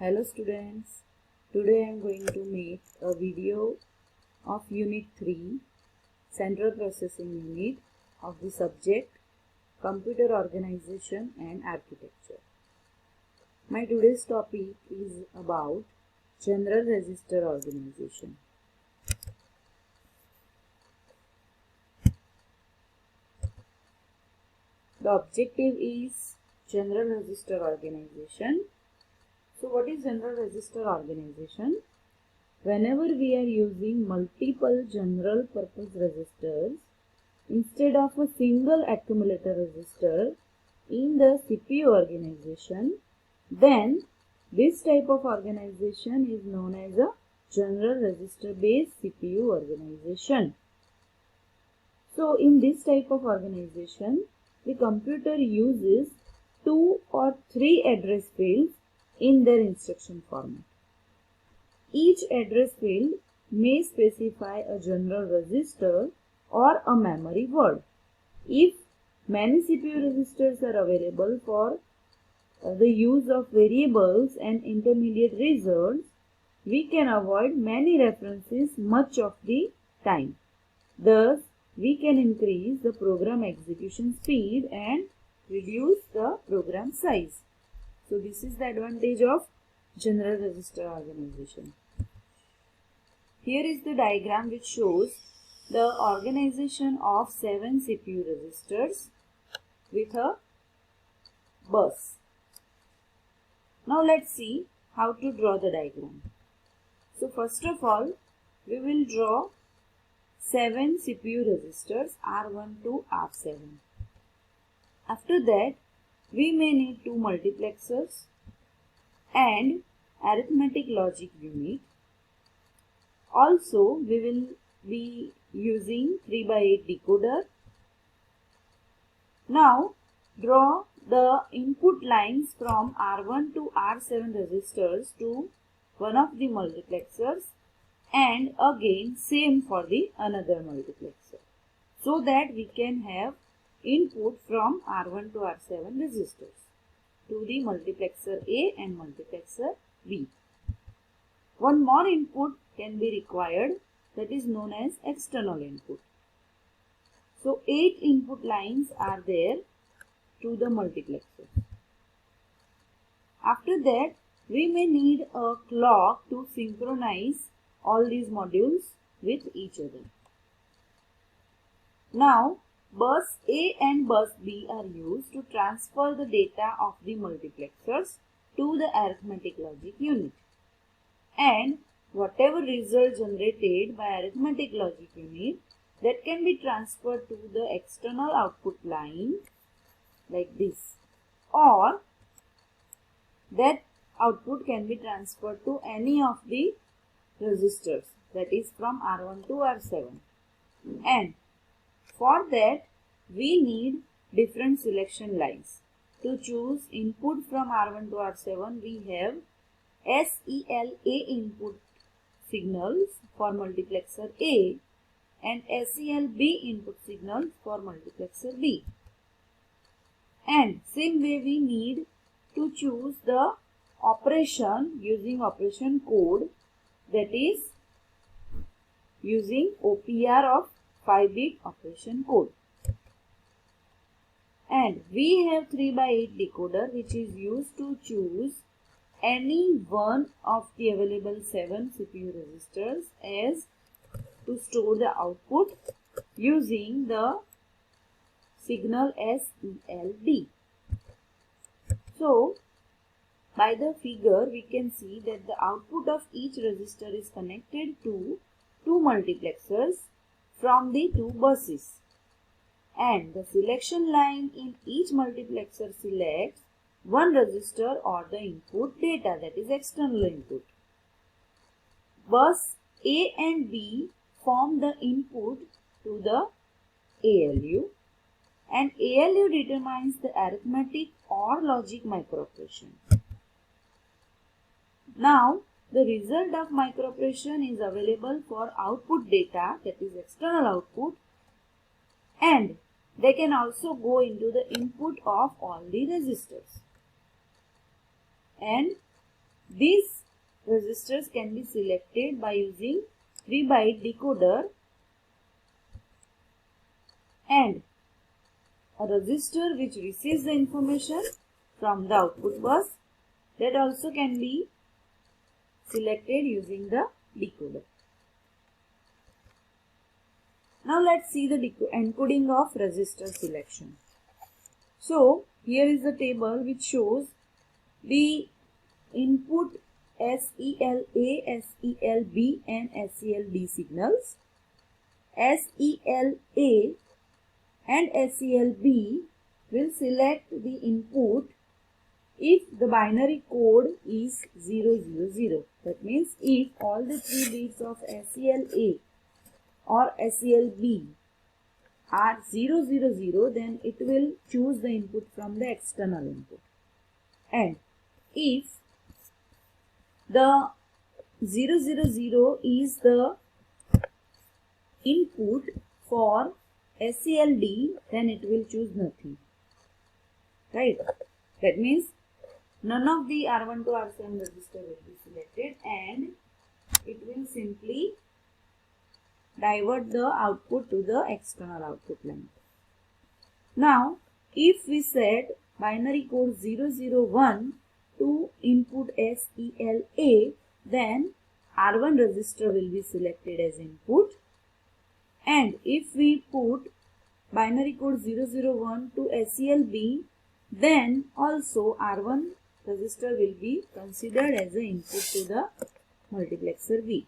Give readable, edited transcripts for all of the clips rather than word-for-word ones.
Hello students, today I am going to make a video of Unit 3 Central Processing Unit of the subject Computer Organization and Architecture. My today's topic is about General Register Organization. The objective is General Register Organization. So what is General Register Organization? Whenever we are using multiple general purpose registers instead of a single accumulator register in the CPU organization, then this type of organization is known as a general register based CPU organization. So in this type of organization, the computer uses 2 or 3 address fields in their instruction format. Each address field may specify a general register or a memory word. If many CPU registers are available for the use of variables and intermediate results, we can avoid many references much of the time. Thus, we can increase the program execution speed and reduce the program size. So, this is the advantage of general register organization. Here is the diagram which shows the organization of 7 CPU registers with a bus. Now let's see how to draw the diagram. So first of all, we will draw 7 CPU registers R1 to R7. After that, we may need 2 multiplexers and arithmetic logic unit. Also, we will be using 3x8 decoder. Now, draw the input lines from R1 to R7 registers to one of the multiplexers and again same for the another multiplexer, so that we can have input from R1 to R7 registers to the multiplexer A and multiplexer B. One more input can be required, that is known as external input. So 8 input lines are there to the multiplexer. After that, we may need a clock to synchronize all these modules with each other. Now, bus A and bus B are used to transfer the data of the multiplexers to the arithmetic logic unit. And whatever result generated by arithmetic logic unit, that can be transferred to the external output line like this, or that output can be transferred to any of the registers, that is from R1 to R7. And for that, we need different selection lines. To choose input from R1 to R7, we have SELA input signals for multiplexer A and SELB input signals for multiplexer B. And same way we need to choose the operation using operation code, that is using OPR of 5-bit operation code. And we have 3x8 decoder which is used to choose any one of the available 7 CPU registers as to store the output using the signal SELD. So, by the figure we can see that the output of each register is connected to 2 multiplexers from the 2 buses, and the selection line in each multiplexer selects one register or the input data, that is external input. Bus A and B form the input to the ALU, and ALU determines the arithmetic or logic microoperation. Now, the result of microoperation is available for output data, that is external output, and they can also go into the input of all the registers. And These registers can be selected by using 3-byte decoder, and a register which receives the information from the output bus, that also can be selected using the decoder. Now let's see the encoding of register selection. So here is the table which shows the input SELA, SELB and SELD signals. SELA and SELB will select the input if the binary code is 000. That means if all the 3 bits of SELA or SELB are 000, then it will choose the input from the external input. And if the 000 is the input for SELD, then it will choose nothing. Right? That means none of the R1 to R7 register will be selected, and it will simply divert the output to the external output line. Now, if we set binary code 001 to input SELA, then R1 register will be selected as input, and if we put binary code 001 to SELB, then also R1 register will be considered as an input to the multiplexer B.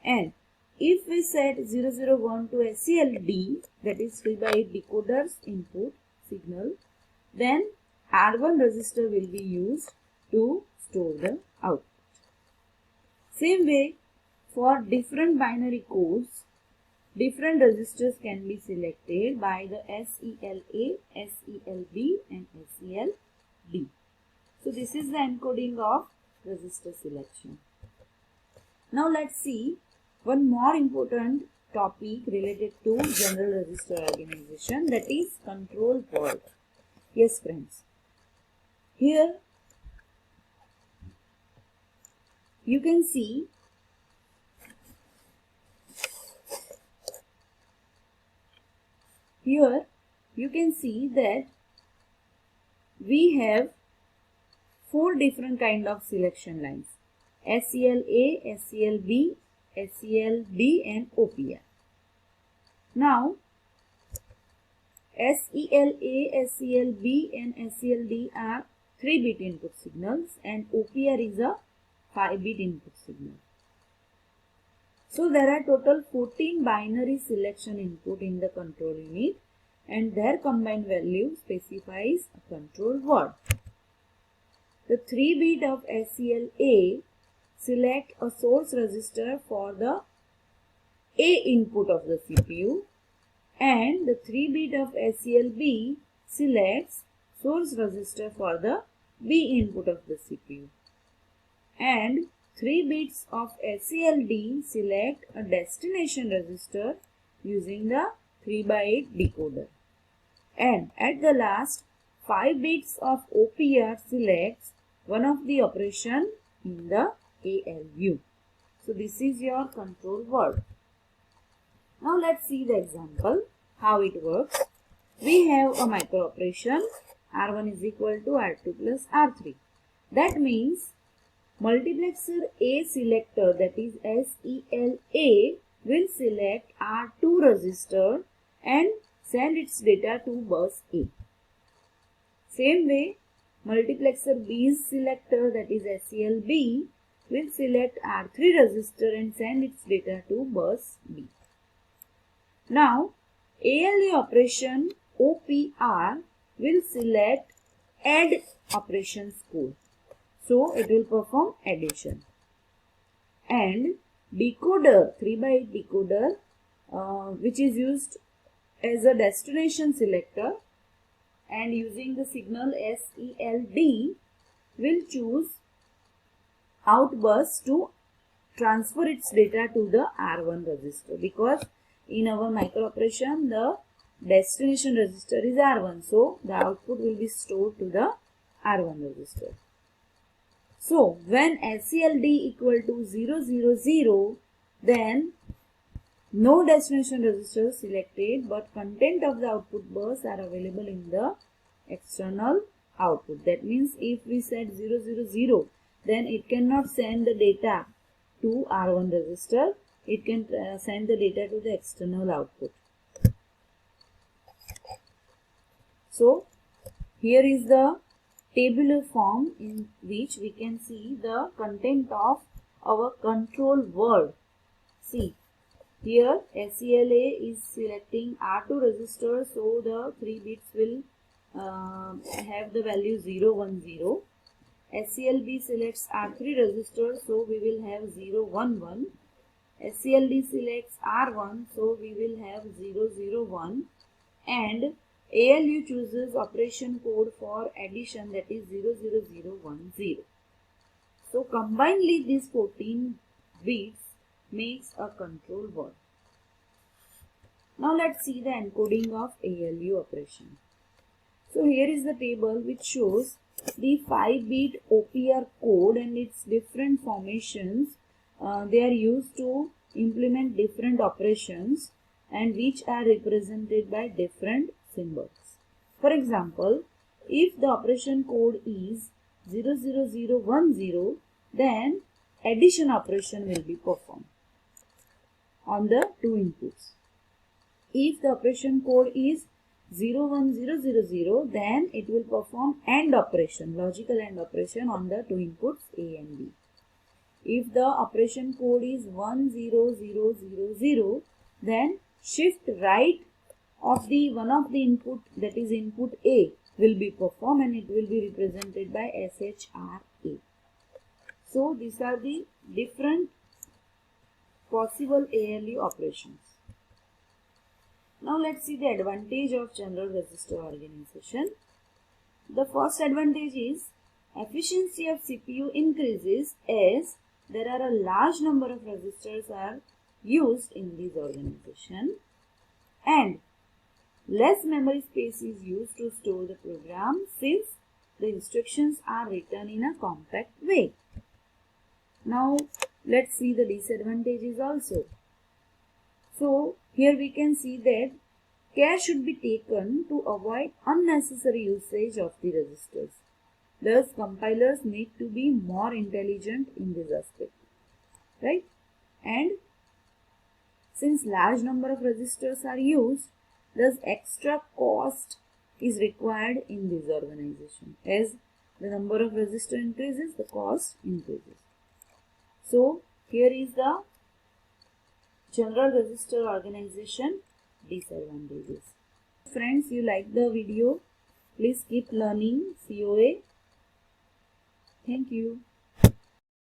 And if we set 001 to SELD, that is 3-byte decoder's input signal, then R1 register will be used to store the output. Same way, for different binary codes, different registers can be selected by the SELA, SELB and SELD. So this is the encoding of register selection. Now let's see one more important topic related to general register organization, that is control word. Yes friends, here you can see that we have 4 different kind of selection lines: SELA, SELB, SELD and OPR. Now, SELA, SELB and SELD are 3-bit input signals, and OPR is a 5-bit input signal. So there are total 14 binary selection input in the control unit, and their combined value specifies a control word. The 3-bit of SELA select a source register for the A input of the CPU, and the 3-bit of SELB selects source register for the B input of the CPU, and 3 bits of SELD select a destination register using the 3-byte decoder, and at the last 5 bits of OPR selects one of the operation in the ALU. So this is your control word. Now let's see the example how it works. We have a micro operation R1 is equal to R2 plus R3. That means multiplexer A selector, that is SELA, will select R2 register and send its data to bus A. Same way, multiplexer B's selector, that is SELB, will select R3 register and send its data to bus B. Now, ALU operation OPR will select add operations code. So, it will perform addition. And decoder, 3-byte decoder, which is used as a destination selector, and using the signal SELD, will choose outbus to transfer its data to the R1 register, because in our micro operation the destination register is R1, so the output will be stored to the R1 register. So when SCLD equal to 0, 0, 0, then no destination register is selected, but content of the output bus are available in the external output. That means if we set 0, 0, 0, then it cannot send the data to R1 register. It can send the data to the external output. So here is the tabular form in which we can see the content of our control word. See, here SCLA is selecting R2 register, so the 3 bits will have the value 0, 1, 0. SCLB selects R3 register, so we will have 0, 1, 1. SCLD selects R1, so we will have 0, 0, 1. And ALU chooses operation code for addition, that is 0, 0, 0, 1, 0. So combinedly these 14 bits makes a control word. Now let's see the encoding of ALU operation. So here is the table which shows the 5-bit OPR code and its different formations. They are used to implement different operations and which are represented by different symbols. For example, if the operation code is 00010, then addition operation will be performed on the two inputs. If the operation code is 01000, then it will perform AND operation, logical AND operation on the two inputs A and B. If the operation code is 10000, then shift right of the one of the input, that is input A, will be performed and it will be represented by SHRA. So these are the different possible ALU operations. Now let's see the advantage of general register organization. The first advantage is efficiency of CPU increases as there are a large number of registers are used in this organization, and less memory space is used to store the program since the instructions are written in a compact way. Now let's see the disadvantages also. So here we can see that care should be taken to avoid unnecessary usage of the registers. Thus compilers need to be more intelligent in this aspect, right? And since large number of registers are used, thus extra cost is required in this organization. As the number of registers increases, the cost increases. So here is the general register organization disadvantages. Friends, you like the video, please keep learning COA. Thank you.